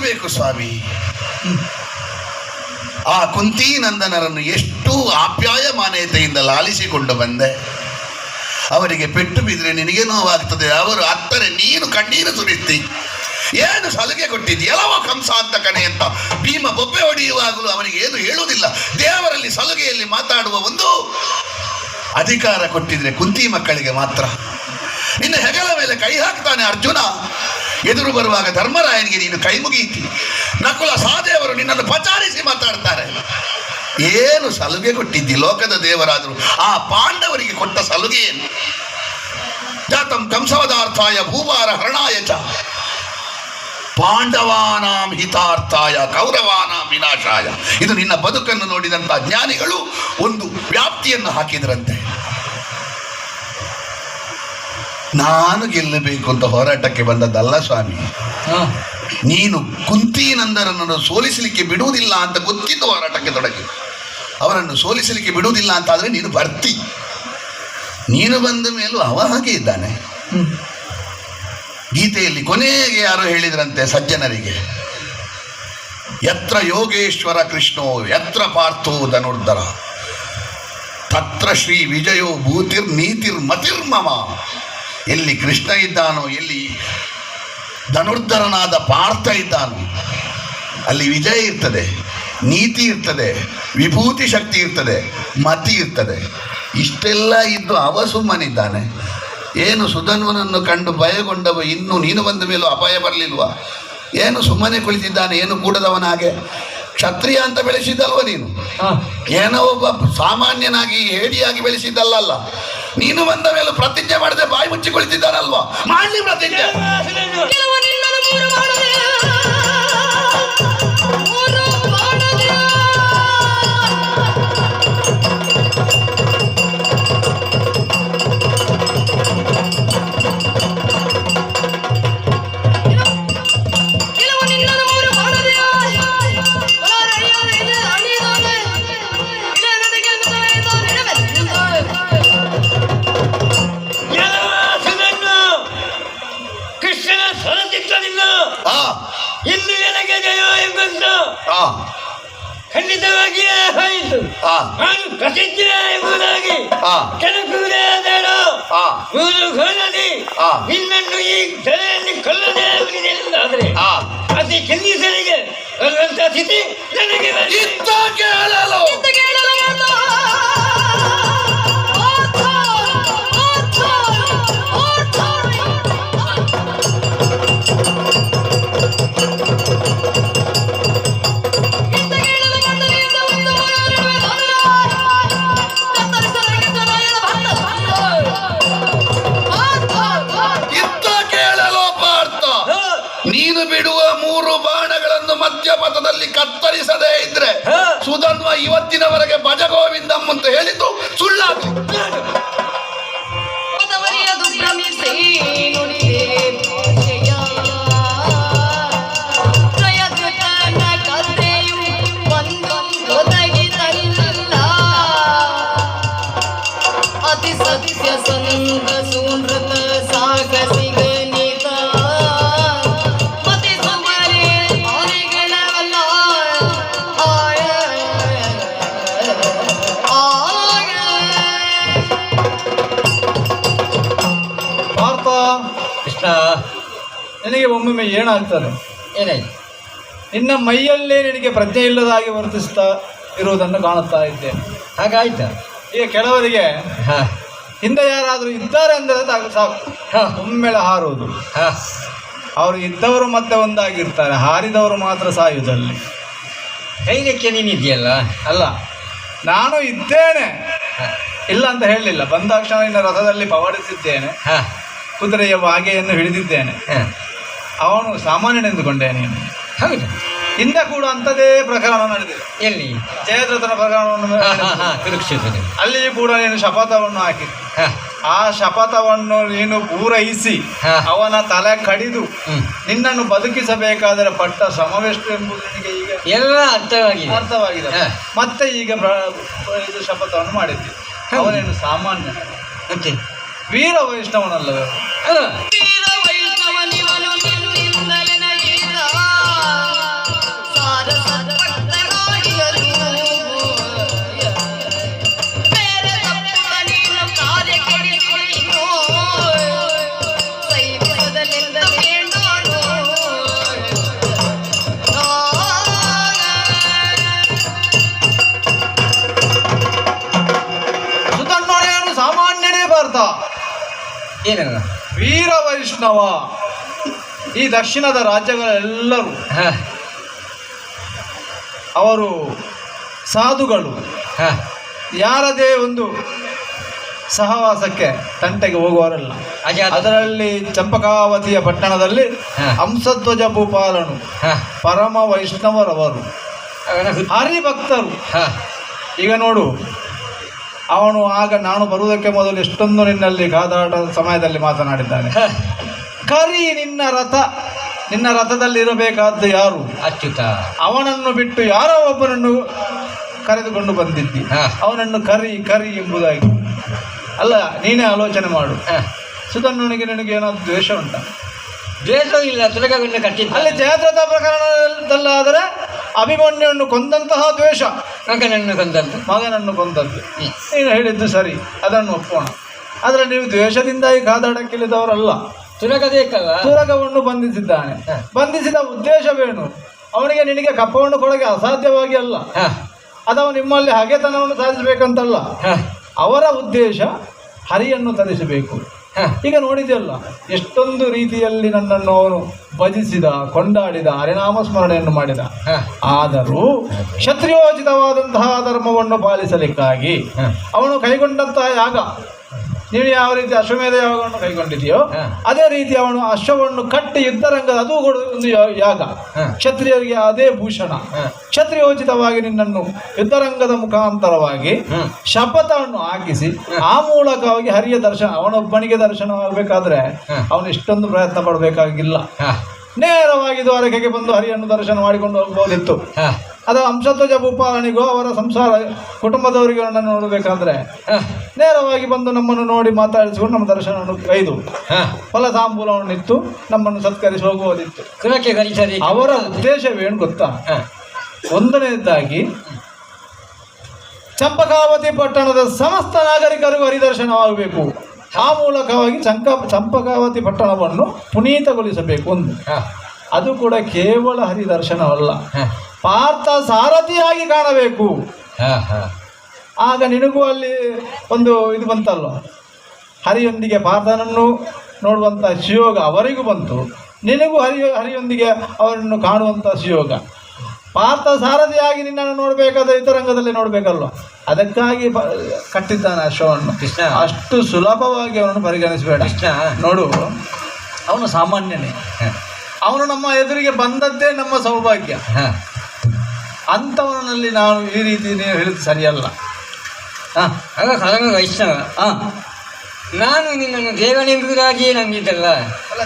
ಹೇಳಬೇಕು ಸ್ವಾಮಿ. ಆ ಕುಂತೀನಂದನರನ್ನು ಎಷ್ಟು ಆಪ್ಯಾಯಮಾನತೆಯಿಂದ ಲಾಲಿಸಿಕೊಂಡು ಬಂದೆ. ಅವರಿಗೆ ಪೆಟ್ಟು ಬಿದ್ದರೆ ನಿನಗೆ ನೋವಾಗ್ತದೆ, ಅವರು ಅತ್ತರೆ ನೀನು ಕಣ್ಣೀರು ಸುರಿಸ್ತಿ. ಏನು ಸಲುಗೆ ಕೊಟ್ಟಿದ್ದಿ, ಎಲ್ಲವೋ ಕಂಸ ಅಂತ ಕಣೆ ಅಂತ ಭೀಮ ಬೊಬ್ಬೆ ಹೊಡೆಯುವಾಗಲೂ ಅವನಿಗೆ ಏನು ಹೇಳುವುದಿಲ್ಲ. ದೇವರಲ್ಲಿ ಸಲುಗೆಯಲ್ಲಿ ಮಾತಾಡುವ ಒಂದು ಅಧಿಕಾರ ಕೊಟ್ಟಿದ್ರೆ ಕುಂತಿ ಮಕ್ಕಳಿಗೆ ಮಾತ್ರ. ನಿನ್ನ ಹೆಗಲ ಮೇಲೆ ಕೈ ಹಾಕ್ತಾನೆ ಅರ್ಜುನ. ಎದುರು ಬರುವಾಗ ಧರ್ಮರಾಯನಿಗೆ ನೀನು ಕೈ ಮುಗಿಯಿತಿ. ನಕುಲ ಸಹದೇವರು ನಿನ್ನನ್ನು ಪಚಾರಿಸಿ ಮಾತಾಡ್ತಾರೆ. ಏನು ಸಲುಗೆ ಕೊಟ್ಟಿದ್ದಿ ಲೋಕದ ದೇವರಾದರು. ಆ ಪಾಂಡವರಿಗೆ ಕೊಟ್ಟ ಸಲುಗೆ ಏನು? ಜಾತಂ ಕಂಸವದಾರ್ಥಾಯ ಭೂಭಾರ ಹರಣಾಯ ಚ ಪಾಂಡವಾನಾಂ ಹಿತಾರ್ಥಾಯ ಕೌರವಾನಾಂ ವಿನಾಶಾಯ. ಇದು ನಿನ್ನ ಬದುಕನ್ನು ನೋಡಿದಂಥ ಜ್ಞಾನಿಗಳು ಒಂದು ವ್ಯಾಪ್ತಿಯನ್ನು ಹಾಕಿದ್ರಂತೆ. ನಾನು ಗೆಲ್ಲಬೇಕು ಅಂತ ಹೋರಾಟಕ್ಕೆ ಬಂದದ್ದಲ್ಲ ಸ್ವಾಮಿ. ನೀನು ಕುಂತೀನಂದರನ್ನು ಸೋಲಿಸಲಿಕ್ಕೆ ಬಿಡುವುದಿಲ್ಲ ಅಂತ ಗೊತ್ತಿದ್ದು ಹೋರಾಟಕ್ಕೆ ತೊಡಗಿ. ಅವರನ್ನು ಸೋಲಿಸಲಿಕ್ಕೆ ಬಿಡುವುದಿಲ್ಲ ಅಂತ ಆದರೆ ನೀನು ಬರ್ತಿ. ನೀನು ಬಂದ ಮೇಲೂ ಅವ ಹಾಗೆ ಇದ್ದಾನೆ. ಗೀತೆಯಲ್ಲಿ ಕೊನೆಗೆ ಯಾರೋ ಹೇಳಿದ್ರಂತೆ ಸಜ್ಜನರಿಗೆ, ಯತ್ರ ಯೋಗೇಶ್ವರ ಕೃಷ್ಣೋ ಯತ್ರ ಪಾರ್ಥೋ ಧನುರ್ಧರ ತತ್ರ ಶ್ರೀ ವಿಜಯೋ ಭೂತಿರ್ ನೀತಿರ್ ಮತಿರ್ಮಮ. ಎಲ್ಲಿ ಕೃಷ್ಣ ಇದ್ದಾನೋ, ಎಲ್ಲಿ ಧನುರ್ಧರನಾದ ಪಾರ್ಥ ಇದ್ದಾನೋ ಅಲ್ಲಿ ವಿಜಯ ಇರ್ತದೆ, ನೀತಿ ಇರ್ತದೆ, ವಿಭೂತಿ ಶಕ್ತಿ ಇರ್ತದೆ, ಮತಿ ಇರ್ತದೆ. ಇಷ್ಟೆಲ್ಲ ಇದ್ದು ಅವ ಸುಮ್ಮನಿದ್ದಾನೆ. ಏನು ಸುಧನ್ವನನ್ನು ಕಂಡು ಭಯಗೊಂಡವ ಇನ್ನು ನೀನು ಬಂದ ಮೇಲೂ ಅಪಾಯ ಬರಲಿಲ್ವಾ? ಏನು ಸುಮ್ಮನೆ ಕುಳಿತಿದ್ದಾನೆ, ಏನು ಕೂಡದವನಾಗೆ. ಕ್ಷತ್ರಿಯ ಅಂತ ಬೆಳೆಸಿದ್ದಲ್ವ ನೀನು? ಏನೋ ಒಬ್ಬ ಸಾಮಾನ್ಯನಾಗಿ ಹೇಡಿಯಾಗಿ ಬೆಳೆಸಿದ್ದಲ್ಲ. ನೀನು ಬಂದ ಮೇಲೂ ಪ್ರತಿಜ್ಞೆ ಮಾಡದೆ ಬಾಯಿ ಮುಚ್ಚಿ ಕುಳಿತಿದ್ದಾನಲ್ವಾ? ಮಾಡಲಿ ಪ್ರತಿಜ್ಞೆ. ಇನ್ನು ನನಗೆ ಜಯ ಎಂಬುದು ಖಂಡಿತವಾಗಿಯೇ ಹೋಯಿತು. ನಾನು ಪ್ರತಿಜ್ಞೆ ಎಂಬುದಾಗಿ ಕೆಣಕುವುದೇ ಬೇಡ. ಮೂರು ಘೋಲದಿ ನಿನ್ನನ್ನು ಈ ಸೆರೆಯಲ್ಲಿ ಕೊಲ್ಲದೆ ಎಂದಾದರೆ ಅತಿ ಕೆಂದಿಸರಿಗೆ ಬರುವಂತ ಸ್ಥಿತಿ ನನಗೆ ಕೇಳಲು ನೀನು ಬಿಡುವ 3 ಬಾಣಗಳನ್ನು ಮಧ್ಯಪಥದಲ್ಲಿ ಕತ್ತರಿಸದೇ ಇದ್ರೆ ಸುಧನ್ವ ಇವತ್ತಿನವರೆಗೆ ಭಜಗೋವಿಂದಂ ಅಂತ ಹೇಳಿದ್ದು ಸುಳ್ಳಾಗ. ಅತಿ ಸತ್ಯ ಸಂಗ ಸುನೃತ ಸಾಗಸಿ ನಿನಗೆ ಒಮ್ಮೊಮ್ಮೆ ಏನಾಗ್ತದೆ? ಏನಾಯ್ತು? ನಿನ್ನ ಮೈಯಲ್ಲೇ ನಿನಗೆ ಪ್ರಜ್ಞೆ ಇಲ್ಲದಾಗಿ ವರ್ತಿಸ್ತಾ ಇರುವುದನ್ನು ಕಾಣುತ್ತಾ ಇದ್ದೇನೆ. ಹಾಗಾಯ್ತಾ? ಈಗ ಕೆಲವರಿಗೆ ಹಿಂದೆ ಯಾರಾದರೂ ಇದ್ದಾರೆ ಅಂದರೆ ಸಾಕು, ಒಮ್ಮೆಲೆ ಹಾರುವುದು. ಅವರು ಇದ್ದವರು ಮತ್ತೆ ಒಂದಾಗಿರ್ತಾರೆ, ಹಾರಿದವರು ಮಾತ್ರ ಸಾಯುವುದಲ್ಲಿ. ಧೈರ್ಯಕ್ಕೆ ನೀನಿದೆಯಲ್ಲ? ಅಲ್ಲ, ನಾನು ಇದ್ದೇನೆ, ಇಲ್ಲ ಅಂತ ಹೇಳಲಿಲ್ಲ. ಬಂದಾಕ್ಷಣ ನಿನ್ನ ರಥದಲ್ಲಿ ಪವಡಿಸಿದ್ದೇನೆ, ಕುದುರೆಯ ಬಾಗೆಯನ್ನು ಹಿಡಿದಿದ್ದೇನೆ. ಅವನು ಸಾಮಾನ್ಯನೆಂದುಕೊಂಡೆ ನೀನು. ಹೌದು, ಹಿಂದೆ ಕೂಡ ಅಂಥದೇ ಪ್ರಕರಣ ನಡೆದಿದೆ. ಎಲ್ಲಿ? ಜಯದ್ರಥನ ಪ್ರಕರಣವನ್ನು ಅಲ್ಲಿಯೂ ಕೂಡ ನೀನು ಶಪಥವನ್ನು ಹಾಕಿದ್ದು. ಆ ಶಪಥವನ್ನು ನೀನು ಪೂರೈಸಿ ಅವನ ತಲೆ ಕಡಿದು ನಿನ್ನನ್ನು ಬದುಕಿಸಬೇಕಾದರೆ ಪಟ್ಟ ಶ್ರಮವೆಷ್ಟು ಎಂಬುದು ನಿನಗೆ ಈಗ ಎಲ್ಲ ಅರ್ಥವಾಗಿದೆ. ಮತ್ತೆ ಈಗ ಇದು ಶಪಥವನ್ನು ಮಾಡಿದ್ದೆ. ಅವನೇನು ಸಾಮಾನ್ಯ, ಮತ್ತೆ ವೀರ ವೈಷ್ಣವನಲ್ಲವೇ? ವೀರ ವೈಷ್ಣವನಿವನು ನಿನ್ನಿಂದಲೇ ನಗಿದ ಏನಲ್ಲ ವೀರ ವೈಷ್ಣವ. ಈ ದಕ್ಷಿಣದ ರಾಜ್ಯಗಳೆಲ್ಲರೂ ಹಾಂ ಅವರು ಸಾಧುಗಳು. ಹಾಂ ಯಾರದೇ ಒಂದು ಸಹವಾಸಕ್ಕೆ ತಂಟೆಗೆ ಹೋಗುವವರಲ್ಲ. ಅದರಲ್ಲಿ ಚಂಪಕಾವತಿಯ ಪಟ್ಟಣದಲ್ಲಿ ಹಂಸಧ್ವಜ ಭೂಪಾಲನು ಪರಮ ವೈಷ್ಣವರವರು, ಹರಿಭಕ್ತರು. ಈಗ ನೋಡು, ಅವನು ಆಗ ನಾನು ಬರುವುದಕ್ಕೆ ಮೊದಲು ಎಷ್ಟೊಂದು ನಿನ್ನಲ್ಲಿ ಕಾದಾಟದ ಸಮಯದಲ್ಲಿ ಮಾತನಾಡಿದ್ದಾನೆ. ಕರಿ ನಿನ್ನ ರಥದಲ್ಲಿ ಇರಬೇಕಾದ್ದು ಯಾರು? ಅಚ್ಯುತ. ಅವನನ್ನು ಬಿಟ್ಟು ಯಾರೋ ಒಬ್ಬನನ್ನು ಕರೆದುಕೊಂಡು ಬಂದಿದ್ದಿ. ಅವನನ್ನು ಕರಿ ಎಂಬುದಾಗಿ ಅಲ್ಲ. ನೀನೇ ಆಲೋಚನೆ ಮಾಡು. ಸುಧನ್ವನಿಗೆ ನಿನಗೆ ಏನಾದ್ರು ದ್ವೇಷ ಉಂಟ? ದ್ವೇಷ ಇಲ್ಲ, ತುಲಗವನ್ನು ಕಟ್ಟಿದ್ದ. ಅಲ್ಲಿ ಜಯದ್ರಥ ಪ್ರಕರಣದಲ್ಲಾದರೆ ಅಭಿಮನ್ಯುವನ್ನು ಕೊಂದಂತಹ ದ್ವೇಷ, ಮಗನನ್ನು ಕೊಂದದ್ದು. ನೀನು ಹೇಳಿದ್ದು ಸರಿ, ಅದನ್ನು ಒಪ್ಪೋಣ. ಆದರೆ ನೀವು ದ್ವೇಷದಿಂದಾಗಿ ಕಾದಾಡಕ್ಕಿಳಿದವರಲ್ಲ. ತುರಗವನ್ನು ಬಂಧಿಸಿದ್ದಾನೆ. ಬಂಧಿಸಿದ ಉದ್ದೇಶವೇನು? ಅವನಿಗೆ ನಿನಗೆ ಕಪ್ಪವನ್ನು ಕೊಡಗೆ ಅಸಾಧ್ಯವಾಗಿ ಅಲ್ಲ. ಅಥವಾ ನಿಮ್ಮಲ್ಲಿ ಹಗೆತನವನ್ನು ಸಾಧಿಸಬೇಕಂತಲ್ಲ. ಅವರ ಉದ್ದೇಶ ಹರಿಯನ್ನು ತರಿಸಬೇಕು. ಈಗ ನೋಡಿದೆಯಲ್ಲ, ಎಷ್ಟೊಂದು ರೀತಿಯಲ್ಲಿ ನನ್ನನ್ನು ಅವನು ಭಜಿಸಿದ, ಕೊಂಡಾಡಿದ, ಹರಿನಾಮ ಸ್ಮರಣೆಯನ್ನು ಮಾಡಿದ. ಆದರೂ ಕ್ಷತ್ರಿಯೋಚಿತವಾದಂತಹ ಧರ್ಮವನ್ನು ಪಾಲಿಸಲಿಕ್ಕಾಗಿ ಅವನು ಕೈಗೊಂಡಂತಹ ಯಾಗ, ನೀವು ಯಾವ ರೀತಿ ಅಶ್ವಮೇಧ ಯಾಗವನ್ನು ಕೈಗೊಂಡಿದೆಯೋ ಅದೇ ರೀತಿ ಅವನು ಅಶ್ವವನ್ನು ಕಟ್ಟಿ ಯುದ್ಧರಂಗದ, ಅದು ಒಂದು ಯಾಗ. ಕ್ಷತ್ರಿಯರಿಗೆ ಅದೇ ಭೂಷಣ. ಕ್ಷತ್ರಿಯೋಚಿತವಾಗಿ ನಿನ್ನನ್ನು ಯುದ್ಧರಂಗದ ಮುಖಾಂತರವಾಗಿ ಶಪಥವನ್ನು ಹಾಕಿಸಿ ಆ ಮೂಲಕವಾಗಿ ಹರಿಯ ದರ್ಶನ, ಅವನೊಬ್ಬನಿಗೆ ದರ್ಶನವಾಗಬೇಕಾದ್ರೆ ಅವನು ಇಷ್ಟೊಂದು ಪ್ರಯತ್ನ ಪಡಬೇಕಾಗಿಲ್ಲ. ನೇರವಾಗಿ ದ್ವಾರಕೆಗೆ ಬಂದು ಹರಿಯನ್ನು ದರ್ಶನ ಮಾಡಿಕೊಂಡು ಹೋಗ್ಬೋದಿತ್ತು. ಅದು ಹಂಸಧ್ವಜ ಭೂಪಾಲನಿಗೂ ಅವರ ಸಂಸಾರ ಕುಟುಂಬದವರಿಗೂ ನನ್ನನ್ನು ನೋಡಬೇಕಾದ್ರೆ ನೇರವಾಗಿ ಬಂದು ನಮ್ಮನ್ನು ನೋಡಿ ಮಾತಾಡಿಸಿಕೊಂಡು ನಮ್ಮ ದರ್ಶನವನ್ನು ಕೈದು ಫಲ ತಾಂಬೂಲವನ್ನು ಇತ್ತು ನಮ್ಮನ್ನು ಸತ್ಕರಿಸಿ ಹೋಗುವುದಿತ್ತು. ಅವರ ಉದ್ದೇಶವೇನು ಗೊತ್ತಾ? ಒಂದನೇದಾಗಿ ಚಂಪಕಾವತಿ ಪಟ್ಟಣದ ಸಮಸ್ತ ನಾಗರಿಕರಿಗೂ ಹರಿದರ್ಶನವಾಗಬೇಕು. ಆ ಮೂಲಕವಾಗಿ ಚಂಪಕಾವತಿ ಪಟ್ಟಣವನ್ನು ಪುನೀತಗೊಳಿಸಬೇಕು. ಒಂದು ಅದು ಕೂಡ ಕೇವಲ ಹರಿದರ್ಶನವಲ್ಲ, ಪಾರ್ಥ ಸಾರಥಿಯಾಗಿ ಕಾಣಬೇಕು. ಆಗ ನಿನಗೂ ಅಲ್ಲಿ ಒಂದು ಇದು ಬಂತಲ್ವ, ಹರಿಯೊಂದಿಗೆ ಪಾರ್ಥನನ್ನು ನೋಡುವಂಥ ಸುಯೋಗ ಅವರಿಗೂ ಬಂತು, ನಿನಗೂ ಹರಿಯೊಂದಿಗೆ ಅವರನ್ನು ಕಾಣುವಂಥ ಸುಯೋಗ. ಪಾರ್ಥ ಸಾರಥಿಯಾಗಿ ನಿನ್ನನ್ನು ನೋಡಬೇಕಾದ್ರೆ ಇತರಂಗದಲ್ಲಿ ನೋಡಬೇಕಲ್ವ, ಅದಕ್ಕಾಗಿ ಕಟ್ಟಿದ್ದಾನೆ ಅಶ್ವವನ್ನು. ಅಷ್ಟು ಸುಲಭವಾಗಿ ಅವನನ್ನು ಪರಿಗಣಿಸಬೇಡ. ನೋಡು, ಅವನು ಸಾಮಾನ್ಯನೇ. ಅವನು ನಮ್ಮ ಎದುರಿಗೆ ಬಂದದ್ದೇ ನಮ್ಮ ಸೌಭಾಗ್ಯ. ಅಂಥವನಲ್ಲಿ ನಾನು ಈ ರೀತಿ ನೀವು ಹೇಳಿದ್ದು ಸರಿಯಲ್ಲ. ವೈಷ್ಣವ, ನಾನು ನಿನ್ನನ್ನು ದೇವನೆಂಬುದಾಗಿಯೇ ನಂಬಿದ್ದಲ್ಲ. ಅಲ್ಲ,